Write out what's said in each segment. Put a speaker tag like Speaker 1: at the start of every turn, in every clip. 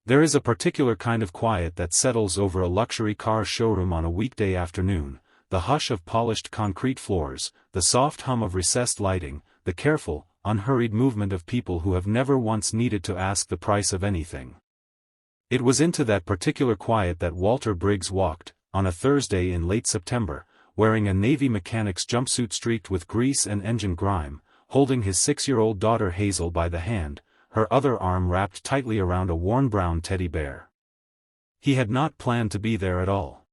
Speaker 1: There is a particular kind of quiet that settles over a luxury car showroom on a weekday afternoon, the hush of polished concrete floors, the soft hum of recessed lighting, the careful, unhurried movement of people who have never once needed to ask the price of anything. It was into that particular quiet that Walter Briggs walked, on a Thursday in late September, wearing a Navy mechanic's jumpsuit streaked with grease and engine grime, holding his 6-year-old daughter Hazel by the hand, her other arm wrapped tightly around a worn brown teddy bear. He had not planned to be there at all.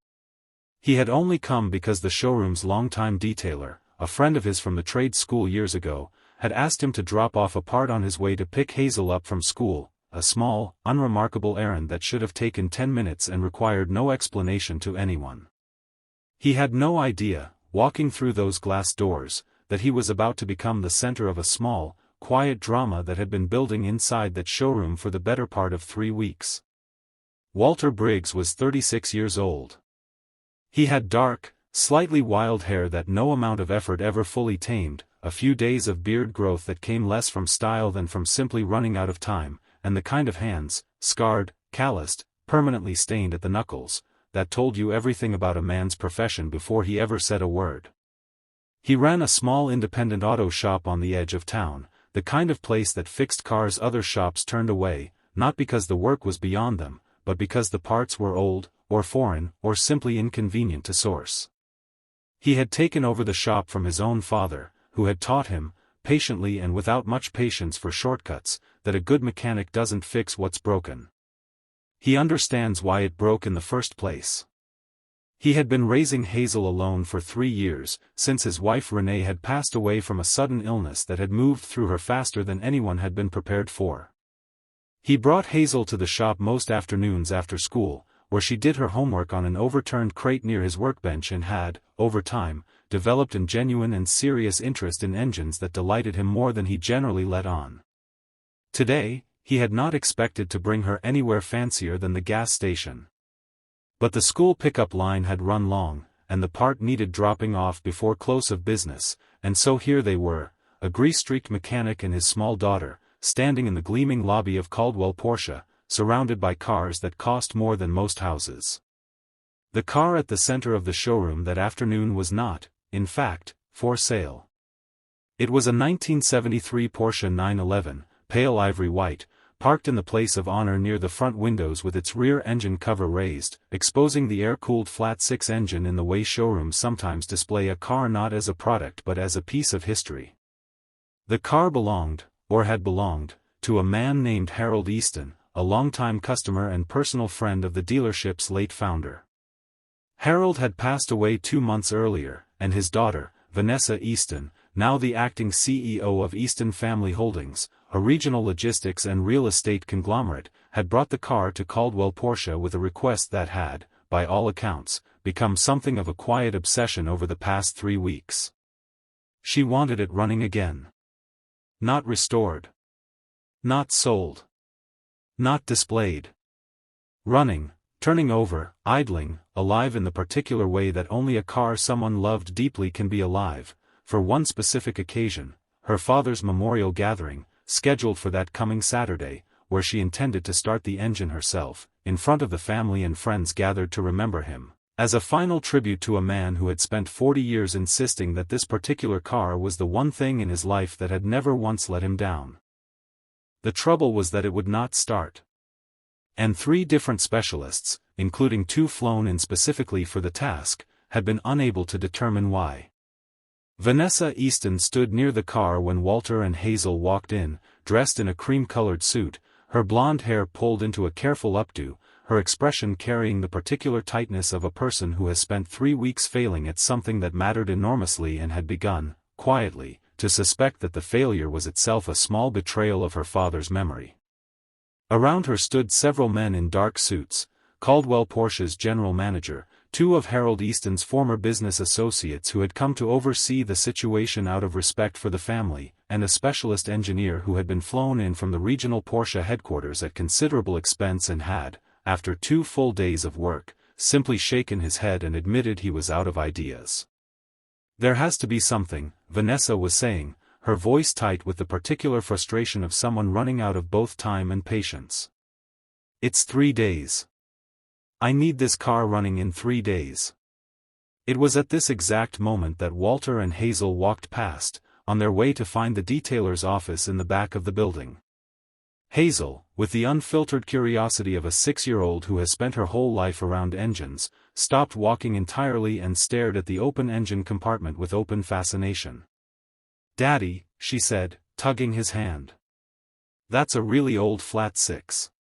Speaker 1: He had only come because the showroom's longtime detailer, a friend of his from the trade school years ago, had asked him to drop off a part on his way to pick Hazel up from school, a small, unremarkable errand that should have taken 10 minutes and required no explanation to anyone. He had no idea, walking through those glass doors, that he was about to become the center of a small, quiet drama that had been building inside that showroom for the better part of 3 weeks. Walter Briggs was 36 years old. He had dark, slightly wild hair that no amount of effort ever fully tamed, a few days of beard growth that came less from style than from simply running out of time, and the kind of hands, scarred, calloused, permanently stained at the knuckles, that told you everything about a man's profession before he ever said a word. He ran a small independent auto shop on the edge of town, the kind of place that fixed cars other shops turned away, not because the work was beyond them, but because the parts were old, or foreign, or simply inconvenient to source. He had taken over the shop from his own father, who had taught him, patiently and without much patience for shortcuts, that a good mechanic doesn't fix what's broken. He understands why it broke in the first place. He had been raising Hazel alone for 3 years, since his wife Renee had passed away from a sudden illness that had moved through her faster than anyone had been prepared for. He brought Hazel to the shop most afternoons after school, where she did her homework on an overturned crate near his workbench and had, over time, developed a genuine and serious interest in engines that delighted him more than he generally let on. Today, he had not expected to bring her anywhere fancier than the gas station. But the school pickup line had run long, and the part needed dropping off before close of business, and so here they were, a grease-streaked mechanic and his small daughter, standing in the gleaming lobby of Caldwell Porsche, surrounded by cars that cost more than most houses. The car at the center of the showroom that afternoon was not, in fact, for sale. It was a 1973 Porsche 911, pale ivory white, parked in the place of honor near the front windows with its rear engine cover raised, exposing the air-cooled flat-six engine in the way showrooms sometimes display a car not as a product but as a piece of history. The car belonged, or had belonged, to a man named Harold Easton, a longtime customer and personal friend of the dealership's late founder. Harold had passed away 2 months earlier, and his daughter, Vanessa Easton, now the acting CEO of Easton Family Holdings, a regional logistics and real estate conglomerate, had brought the car to Caldwell Porsche with a request that had, by all accounts, become something of a quiet obsession over the past 3 weeks. She wanted it running again. Not restored. Not sold. Not displayed. Running, turning over, idling, alive in the particular way that only a car someone loved deeply can be alive, for one specific occasion, her father's memorial gathering, scheduled for that coming Saturday, where she intended to start the engine herself, in front of the family and friends gathered to remember him, as a final tribute to a man who had spent 40 years insisting that this particular car was the one thing in his life that had never once let him down. The trouble was that it would not start. And 3 different specialists, including 2 flown in specifically for the task, had been unable to determine why. Vanessa Easton stood near the car when Walter and Hazel walked in, dressed in a cream-colored suit, her blonde hair pulled into a careful updo, her expression carrying the particular tightness of a person who has spent 3 weeks failing at something that mattered enormously and had begun, quietly, to suspect that the failure was itself a small betrayal of her father's memory. Around her stood several men in dark suits, Caldwell Porsche's general manager, 2 of Harold Easton's former business associates who had come to oversee the situation out of respect for the family, and a specialist engineer who had been flown in from the regional Porsche headquarters at considerable expense and had, after 2 full days of work, simply shaken his head and admitted he was out of ideas. "There has to be something," Vanessa was saying, her voice tight with the particular frustration of someone running out of both time and patience. It's 3 days. I need this car running in 3 days. It was at this exact moment that Walter and Hazel walked past, on their way to find the detailer's office in the back of the building. Hazel, with the unfiltered curiosity of a 6-year-old who has spent her whole life around engines, stopped walking entirely and stared at the open engine compartment with open fascination. "Daddy," she said, tugging his hand. "That's a really old flat 6.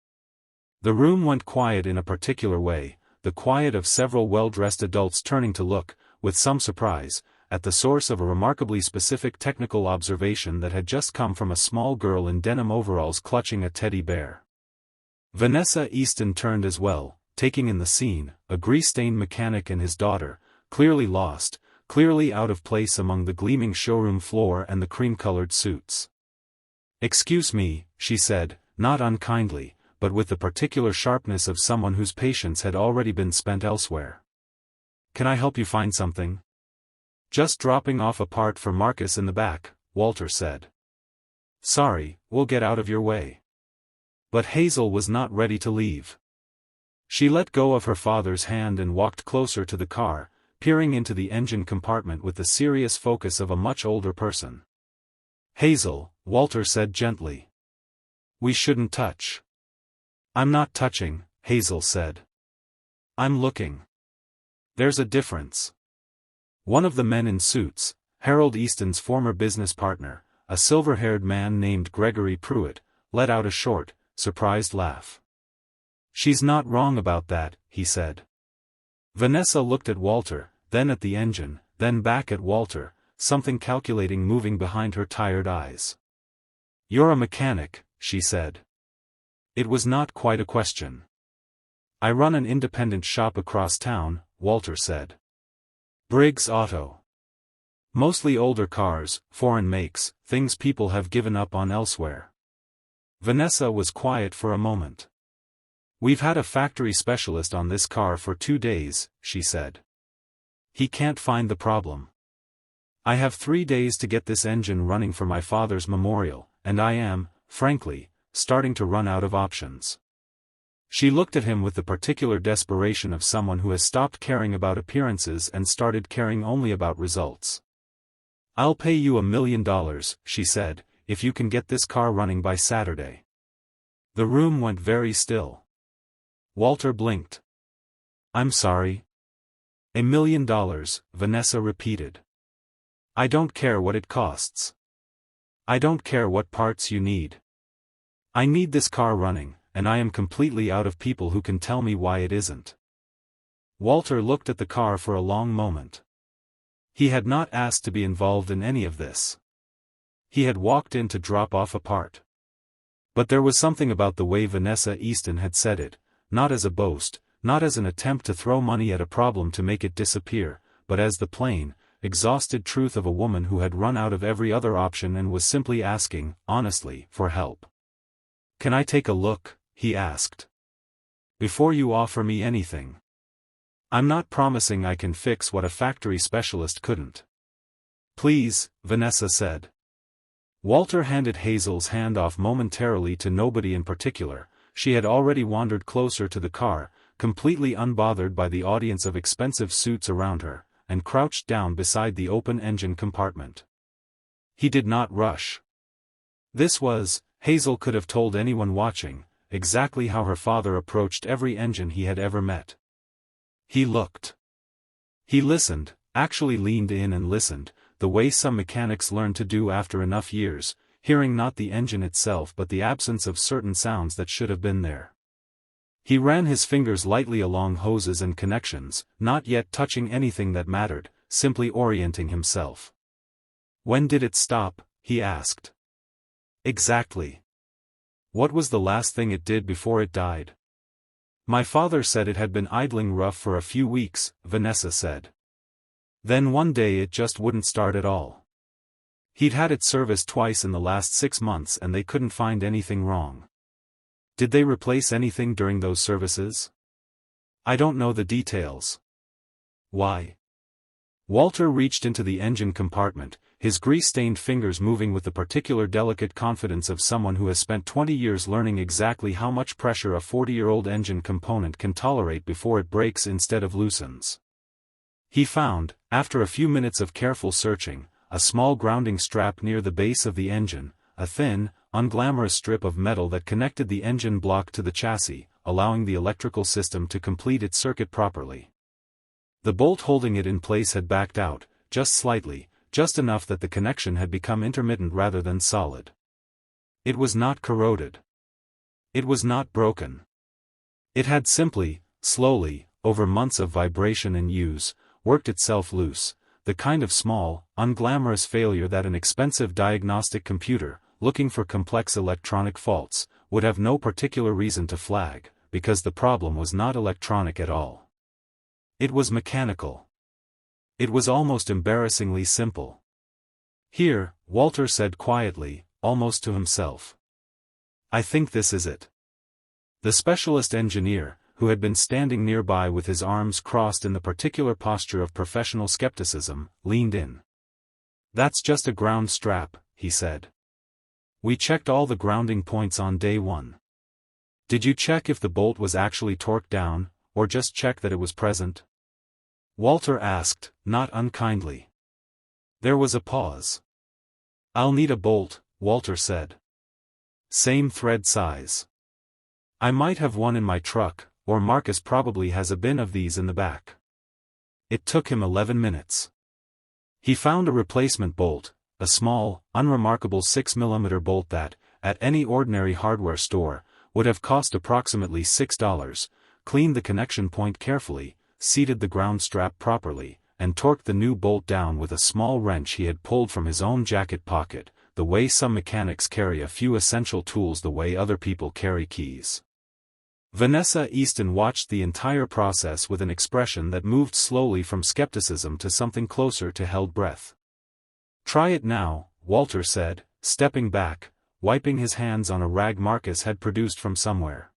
Speaker 1: The room went quiet in a particular way, the quiet of several well-dressed adults turning to look, with some surprise, at the source of a remarkably specific technical observation that had just come from a small girl in denim overalls clutching a teddy bear. Vanessa Easton turned as well, taking in the scene, a grease-stained mechanic and his daughter, clearly lost, clearly out of place among the gleaming showroom floor and the cream-colored suits. "Excuse me," she said, not unkindly, but with the particular sharpness of someone whose patience had already been spent elsewhere. "Can I help you find something?" "Just dropping off a part for Marcus in the back," Walter said. "Sorry, we'll get out of your way." But Hazel was not ready to leave. She let go of her father's hand and walked closer to the car, peering into the engine compartment with the serious focus of a much older person. "Hazel," Walter said gently. "We shouldn't touch." "I'm not touching," Hazel said. "I'm looking." "There's a difference." One of the men in suits, Harold Easton's former business partner, a silver-haired man named Gregory Pruitt, let out a short, surprised laugh. "She's not wrong about that," he said. Vanessa looked at Walter, then at the engine, then back at Walter, something calculating moving behind her tired eyes. "You're a mechanic," she said. It was not quite a question. "I run an independent shop across town," Walter said. "Briggs Auto. Mostly older cars, foreign makes, things people have given up on elsewhere." Vanessa was quiet for a moment. "We've had a factory specialist on this car for 2 days, she said. "He can't find the problem. I have 3 days to get this engine running for my father's memorial, and I am, frankly, starting to run out of options." She looked at him with the particular desperation of someone who has stopped caring about appearances and started caring only about results. "I'll pay you $1 million, she said, if you can get this car running by Saturday." The room went very still. Walter blinked. "I'm sorry." $1 million, Vanessa repeated. "I don't care what it costs. I don't care what parts you need. I need this car running, and I am completely out of people who can tell me why it isn't." Walter looked at the car for a long moment. He had not asked to be involved in any of this. He had walked in to drop off a part. But there was something about the way Vanessa Easton had said it, not as a boast, not as an attempt to throw money at a problem to make it disappear, but as the plain, exhausted truth of a woman who had run out of every other option and was simply asking, honestly, for help. "Can I take a look?" he asked. "Before you offer me anything. I'm not promising I can fix what a factory specialist couldn't." "Please," Vanessa said. Walter handed Hazel's hand off momentarily to nobody in particular. She had already wandered closer to the car, completely unbothered by the audience of expensive suits around her, and crouched down beside the open engine compartment. He did not rush. This was, Hazel could have told anyone watching, exactly how her father approached every engine he had ever met. He looked. He listened, actually leaned in and listened, the way some mechanics learn to do after enough years, hearing not the engine itself but the absence of certain sounds that should have been there. He ran his fingers lightly along hoses and connections, not yet touching anything that mattered, simply orienting himself. "When did it stop?" he asked. "Exactly. What was the last thing it did before it died?" "My father said it had been idling rough for a few weeks," Vanessa said. "Then one day it just wouldn't start at all. He'd had it serviced twice in the last 6 months and they couldn't find anything wrong." "Did they replace anything during those services?" "I don't know the details." "Why?" Walter reached into the engine compartment, his grease-stained fingers moving with the particular delicate confidence of someone who has spent 20 years learning exactly how much pressure a 40-year-old engine component can tolerate before it breaks instead of loosens. He found, after a few minutes of careful searching, a small grounding strap near the base of the engine, a thin, unglamorous strip of metal that connected the engine block to the chassis, allowing the electrical system to complete its circuit properly. The bolt holding it in place had backed out, just slightly, just enough that the connection had become intermittent rather than solid. It was not corroded. It was not broken. It had simply, slowly, over months of vibration and use, worked itself loose, the kind of small, unglamorous failure that an expensive diagnostic computer, looking for complex electronic faults, would have no particular reason to flag, because the problem was not electronic at all. It was mechanical. It was almost embarrassingly simple. "Here," Walter said quietly, almost to himself. "I think this is it." The specialist engineer, who had been standing nearby with his arms crossed in the particular posture of professional skepticism, leaned in. "That's just a ground strap," he said. "We checked all the grounding points on day one." "Did you check if the bolt was actually torqued down, or just check that it was present?" Walter asked, not unkindly. There was a pause. "I'll need a bolt," Walter said. "Same thread size. I might have one in my truck, or Marcus probably has a bin of these in the back." It took him 11 minutes. He found a replacement bolt, a small, unremarkable 6mm bolt that, at any ordinary hardware store, would have cost approximately $6, cleaned the connection point carefully, seated the ground strap properly, and torqued the new bolt down with a small wrench he had pulled from his own jacket pocket, the way some mechanics carry a few essential tools the way other people carry keys. Vanessa Easton watched the entire process with an expression that moved slowly from skepticism to something closer to held breath. "Try it now," Walter said, stepping back, wiping his hands on a rag Marcus had produced from somewhere.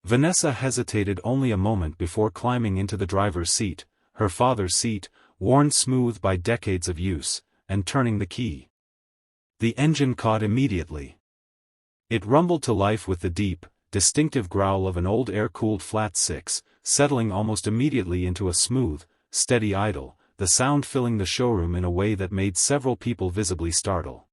Speaker 1: Vanessa hesitated only a moment before climbing into the driver's seat, her father's seat, worn smooth by decades of use, and turning the key. The engine caught immediately. It rumbled to life with the deep, distinctive growl of an old air-cooled flat six, settling almost immediately into a smooth, steady idle, the sound filling the showroom in a way that made several people visibly startle.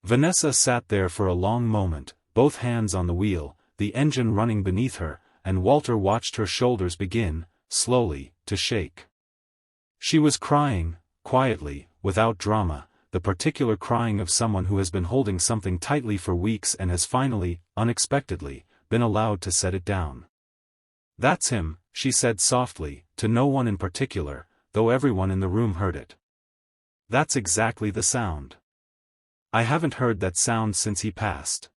Speaker 1: Vanessa sat there for a long moment, both hands on the wheel, the engine running beneath her, and Walter watched her shoulders begin, slowly, to shake. She was crying, quietly, without drama, the particular crying of someone who has been holding something tightly for weeks and has finally, unexpectedly, been allowed to set it down. "That's him," she said softly, to no one in particular, though everyone in the room heard it. "That's exactly the sound. I haven't heard that sound since he passed."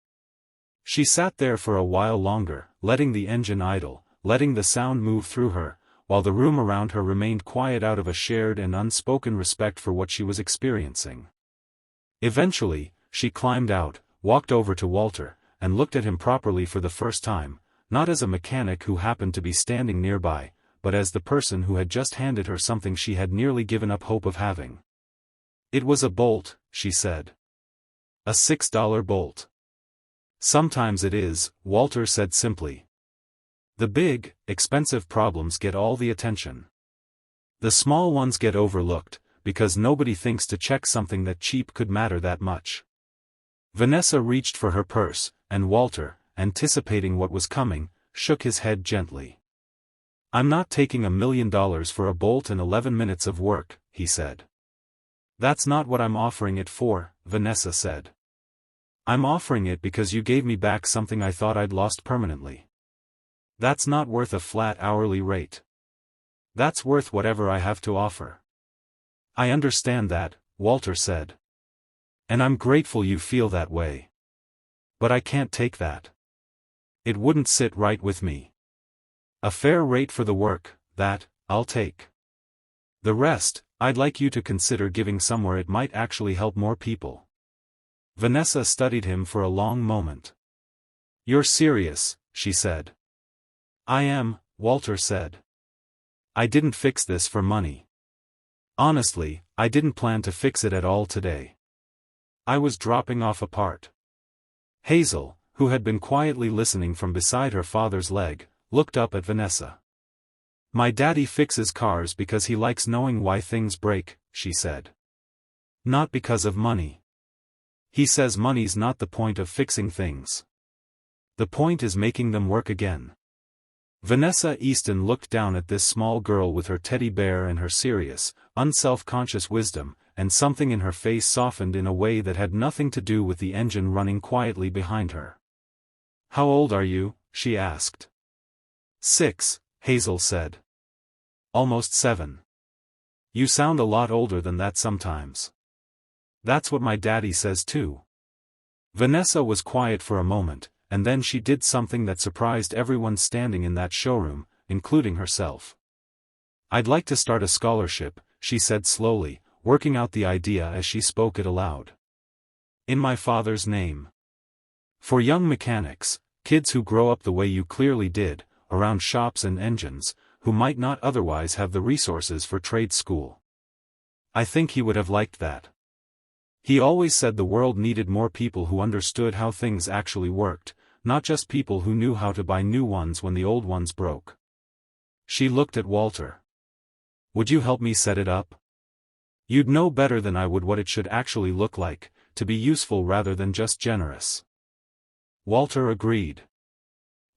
Speaker 1: She sat there for a while longer, letting the engine idle, letting the sound move through her, while the room around her remained quiet out of a shared and unspoken respect for what she was experiencing. Eventually, she climbed out, walked over to Walter, and looked at him properly for the first time, not as a mechanic who happened to be standing nearby, but as the person who had just handed her something she had nearly given up hope of having. "It was a bolt," she said. "A $6 bolt." "Sometimes it is," Walter said simply. "The big, expensive problems get all the attention. The small ones get overlooked, because nobody thinks to check something that cheap could matter that much." Vanessa reached for her purse, and Walter, anticipating what was coming, shook his head gently. "I'm not taking $1 million for a bolt and 11 minutes of work," he said. "That's not what I'm offering it for," Vanessa said. "I'm offering it because you gave me back something I thought I'd lost permanently. That's not worth a flat hourly rate. That's worth whatever I have to offer." "I understand that," Walter said. "And I'm grateful you feel that way. But I can't take that. It wouldn't sit right with me. A fair rate for the work, that, I'll take. The rest, I'd like you to consider giving somewhere it might actually help more people." Vanessa studied him for a long moment. "You're serious," she said. "I am," Walter said. "I didn't fix this for money. Honestly, I didn't plan to fix it at all today. I was dropping off a part. Hazel, who had been quietly listening from beside her father's leg, looked up at Vanessa. My daddy fixes cars because he likes knowing why things break, she said. Not because of money. He says money's not the point of fixing things. The point is making them work again. Vanessa Easton looked down at this small girl with her teddy bear and her serious, unself-conscious wisdom, and something in her face softened in a way that had nothing to do with the engine running quietly behind her. How old are you? She asked. 6, Hazel said. Almost 7. You sound a lot older than that sometimes. That's what my daddy says too. Vanessa was quiet for a moment, and then she did something that surprised everyone standing in that showroom, including herself. I'd like to start a scholarship, she said slowly, working out the idea as she spoke it aloud. In my father's name. For young mechanics, kids who grow up the way you clearly did, around shops and engines, who might not otherwise have the resources for trade school. I think he would have liked that. He always said the world needed more people who understood how things actually worked, not just people who knew how to buy new ones when the old ones broke. She looked at Walter. Would you help me set it up? You'd know better than I would what it should actually look like, to be useful rather than just generous. Walter agreed.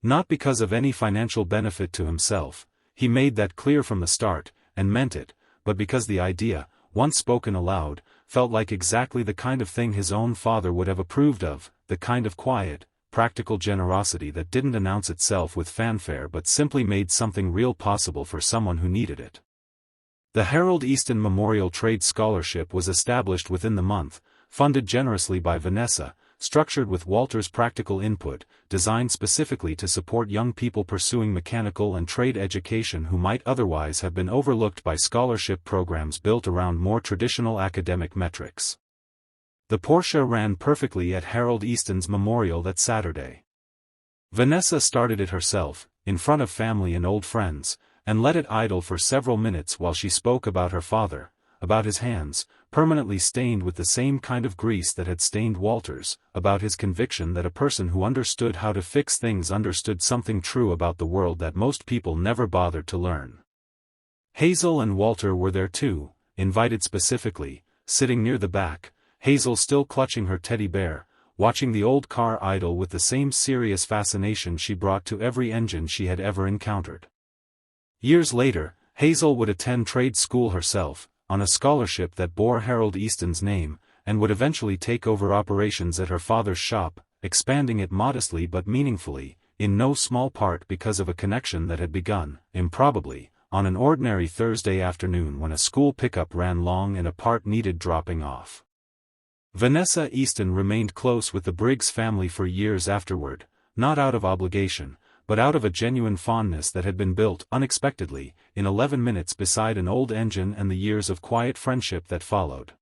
Speaker 1: Not because of any financial benefit to himself, he made that clear from the start, and meant it, but because the idea, once spoken aloud, felt like exactly the kind of thing his own father would have approved of, the kind of quiet, practical generosity that didn't announce itself with fanfare but simply made something real possible for someone who needed it. The Harold Easton Memorial Trade Scholarship was established within the month, funded generously by Vanessa, structured with Walter's practical input, designed specifically to support young people pursuing mechanical and trade education who might otherwise have been overlooked by scholarship programs built around more traditional academic metrics. The Porsche ran perfectly at Harold Easton's memorial that Saturday. Vanessa started it herself, in front of family and old friends, and let it idle for several minutes while she spoke about her father, about his hands, permanently stained with the same kind of grease that had stained Walter's, about his conviction that a person who understood how to fix things understood something true about the world that most people never bothered to learn. Hazel and Walter were there too, invited specifically, sitting near the back, Hazel still clutching her teddy bear, watching the old car idle with the same serious fascination she brought to every engine she had ever encountered. Years later, Hazel would attend trade school herself, on a scholarship that bore Harold Easton's name, and would eventually take over operations at her father's shop, expanding it modestly but meaningfully, in no small part because of a connection that had begun, improbably, on an ordinary Thursday afternoon when a school pickup ran long and a part needed dropping off. Vanessa Easton remained close with the Briggs family for years afterward, not out of obligation, but out of a genuine fondness that had been built unexpectedly, in 11 minutes beside an old engine and the years of quiet friendship that followed.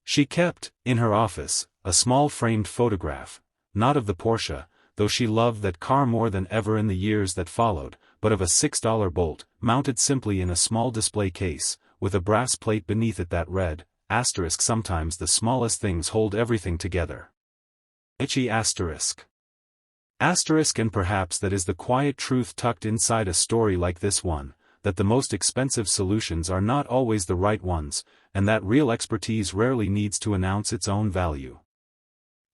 Speaker 1: She kept, in her office, a small framed photograph, not of the Porsche, though she loved that car more than ever in the years that followed, but of a $6 Bolt, mounted simply in a small display case, with a brass plate beneath it that read, ** sometimes the smallest things hold everything together. Itchy asterisk. Asterisk. And perhaps that is the quiet truth tucked inside a story like this one, that the most expensive solutions are not always the right ones, and that real expertise rarely needs to announce its own value.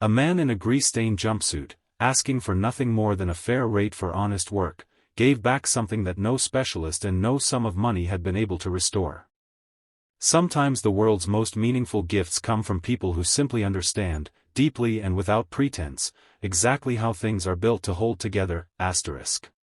Speaker 1: A man in a grease-stained jumpsuit, asking for nothing more than a fair rate for honest work, gave back something that no specialist and no sum of money had been able to restore. Sometimes the world's most meaningful gifts come from people who simply understand, deeply and without pretense, exactly how things are built to hold together, **.